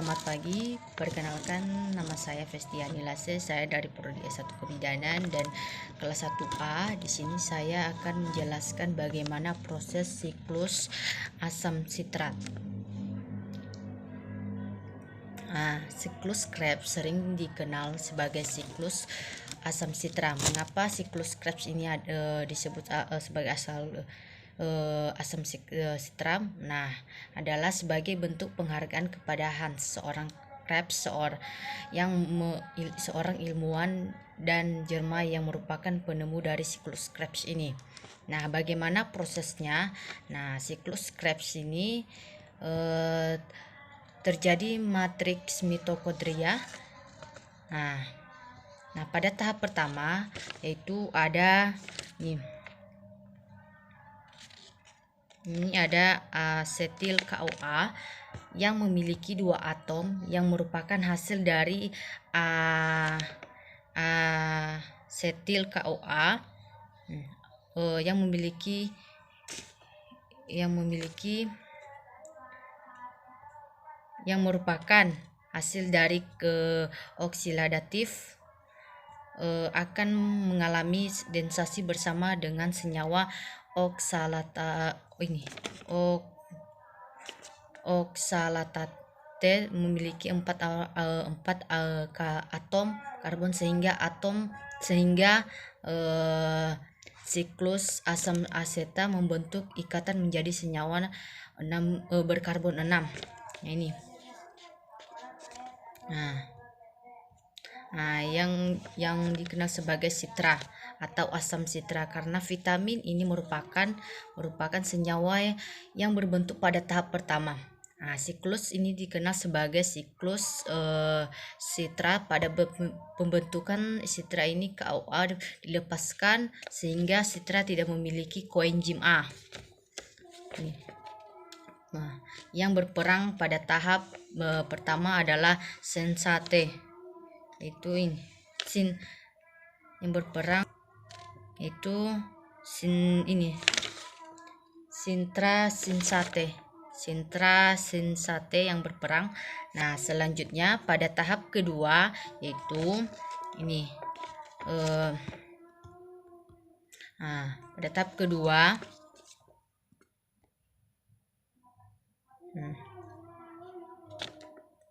Selamat pagi, perkenalkan nama saya Festiani Lase, saya dari Prodi S1 Kebidanan dan kelas 1A. Di sini saya akan menjelaskan bagaimana proses siklus asam sitrat. Siklus Krebs sering dikenal sebagai siklus asam sitrat. Mengapa siklus Krebs ini disebut sebagai asam sitrat? Adalah sebagai bentuk penghargaan kepada Hans, seorang Krebs, seorang ilmuwan dan Jerman yang merupakan penemu dari siklus Krebs ini. Bagaimana prosesnya? Siklus Krebs ini terjadi matriks mitokondria. Pada tahap pertama yaitu ada ini ada asetil KOA yang memiliki 2 atom yang merupakan hasil dari asetil KOA yang merupakan hasil dari oksidatif akan mengalami densasi bersama dengan senyawa oksalatate memiliki 4 atom karbon sehingga siklus asam aseta membentuk ikatan menjadi senyawa berkarbon 6. Yang dikenal sebagai sitra atau asam sitra karena vitamin ini merupakan senyawa yang berbentuk pada tahap pertama. Siklus ini dikenal sebagai siklus sitra. Pada pembentukan sitra ini KOA dilepaskan sehingga sitra tidak memiliki koenzim A. Yang berperang pada tahap pertama adalah sensate, yang berperang itu sintrasinsate yang berperang. Selanjutnya pada tahap kedua yaitu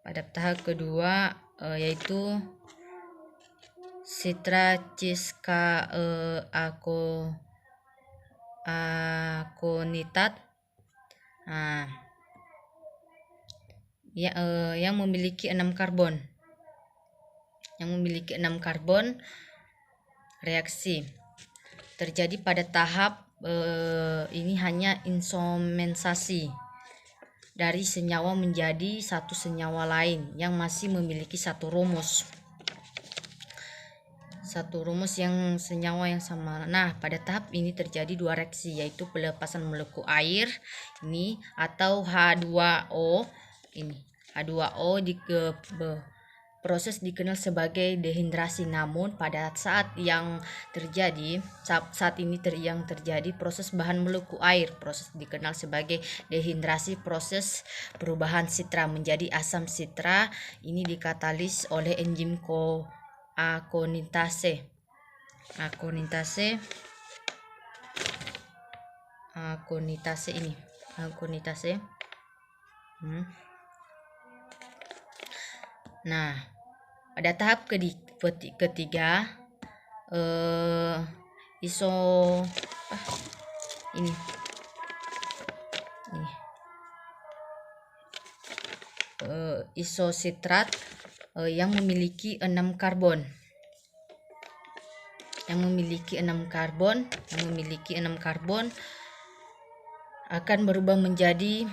pada tahap kedua yaitu sitraciska akonitat yang memiliki 6 karbon. Reaksi terjadi pada tahap ini hanya isomensasi dari senyawa menjadi satu senyawa lain yang masih memiliki satu rumus yang senyawa yang sama. Pada tahap ini terjadi 2 reaksi, yaitu pelepasan molekul air atau H2O. Proses dikenal sebagai dehidrasi. Namun pada saat ini terjadi proses bahan molekul air. Proses dikenal sebagai dehidrasi. Proses perubahan sitra menjadi asam sitra ini dikatalis oleh enzim akonitase. Pada tahap ketiga isositrat yang memiliki 6 karbon. Akan berubah menjadi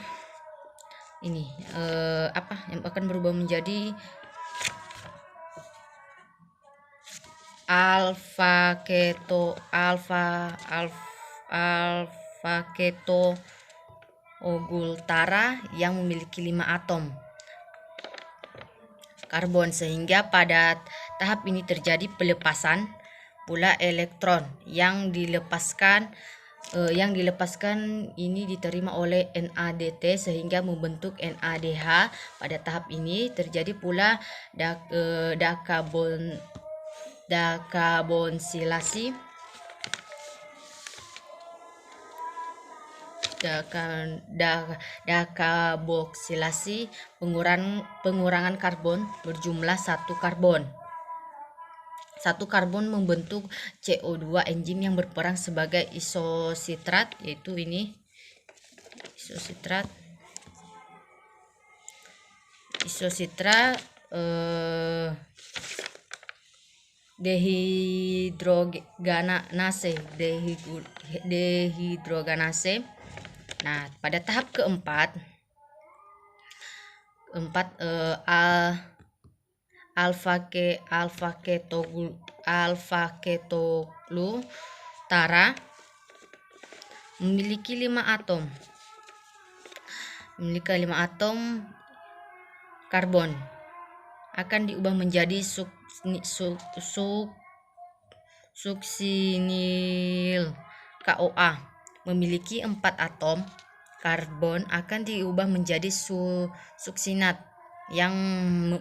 alfa keto ogultara yang memiliki 5 atom karbon, sehingga pada tahap ini terjadi pelepasan pula elektron yang dilepaskan yang dilepaskan ini diterima oleh NADT sehingga membentuk NADH. Pada tahap ini terjadi pula dekarbonsilasi pengurangan karbon berjumlah satu karbon membentuk CO2. Enzim yang berperan sebagai isositrat, yaitu ini isositrat dehidrogenase. Nah, pada tahap keempat alfa ketoglutarate memiliki 5 atom karbon, akan diubah menjadi suksinil KOA. Memiliki 4 atom karbon, akan diubah menjadi suksinat yang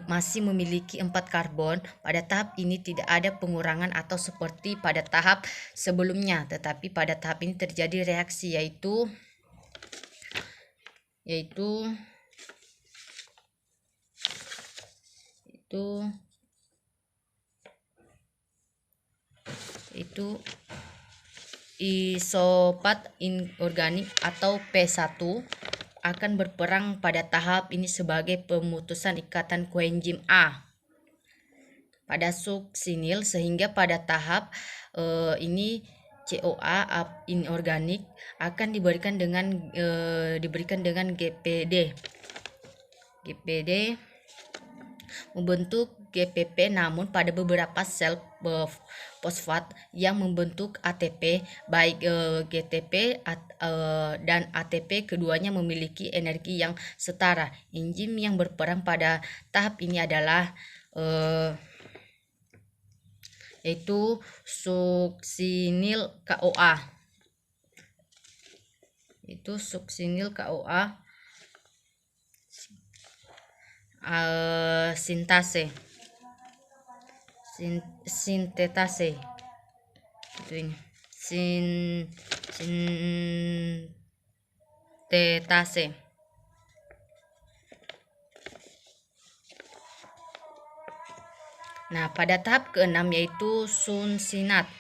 masih memiliki 4 karbon. Pada tahap ini tidak ada pengurangan atau seperti pada tahap sebelumnya, tetapi pada tahap ini terjadi reaksi yaitu isopat inorganik atau P1 akan berperan pada tahap ini sebagai pemutusan ikatan koenzim A pada suksinil, sehingga pada tahap ini COA inorganik akan diberikan dengan GPD membentuk GPP. Namun pada beberapa sel fosfat yang membentuk ATP, baik GTP dan ATP, keduanya memiliki energi yang setara. Enzim yang berperan pada tahap ini adalah yaitu suksinil KOA. Sintetase itu ini sintetase. Nah, pada tahap keenam yaitu suksinat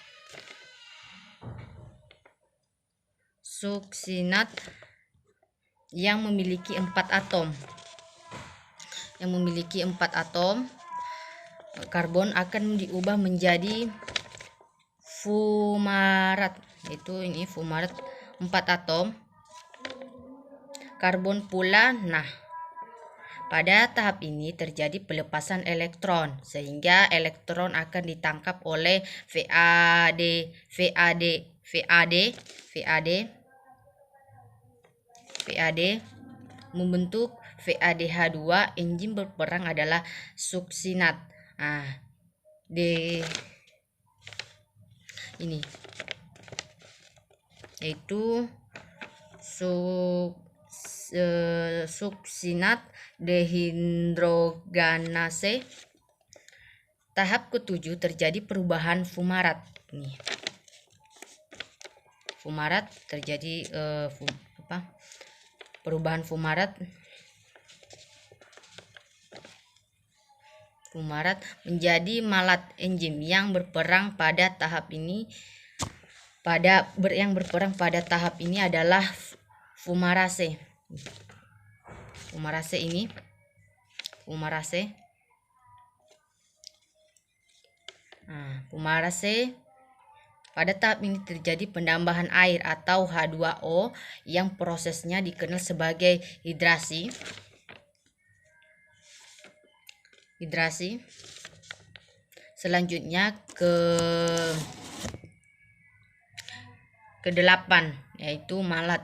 yang memiliki 4 atom karbon, akan diubah menjadi fumarat, yaitu ini fumarat 4 atom karbon pula. Nah, pada tahap ini terjadi pelepasan elektron sehingga elektron akan ditangkap oleh VAD membentuk VADH2. Enzim berperan adalah suksinat. Ini yaitu suksinat dehidrogenase. Tahap ketujuh terjadi perubahan fumarat. Ini fumarat terjadi perubahan fumarat menjadi malat. Enzim yang berperan pada tahap ini adalah fumarase. Fumarase pada tahap ini terjadi penambahan air atau H2O yang prosesnya dikenal sebagai hidrasi. Selanjutnya ke-8 yaitu malat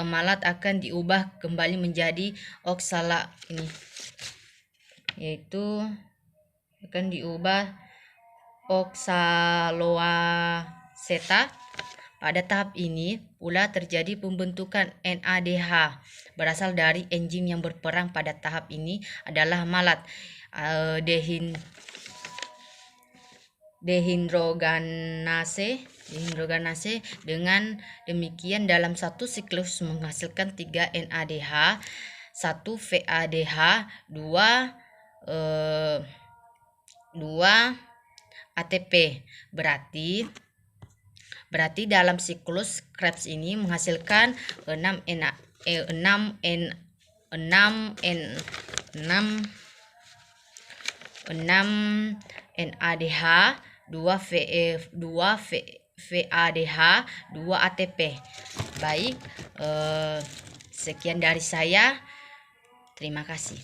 malat akan diubah kembali menjadi oksala. Ini yaitu akan diubah oxaloaceta. Pada tahap ini pula terjadi pembentukan NADH berasal dari enzim yang berperan pada tahap ini adalah malat dehidrogenase. Dengan demikian dalam satu siklus menghasilkan 3 NADH, 1 VADH, 2 ATP. Berarti dalam siklus Krebs ini menghasilkan 6 NADH, 2 VADH, 2 ATP. Baik, sekian dari saya. Terima kasih.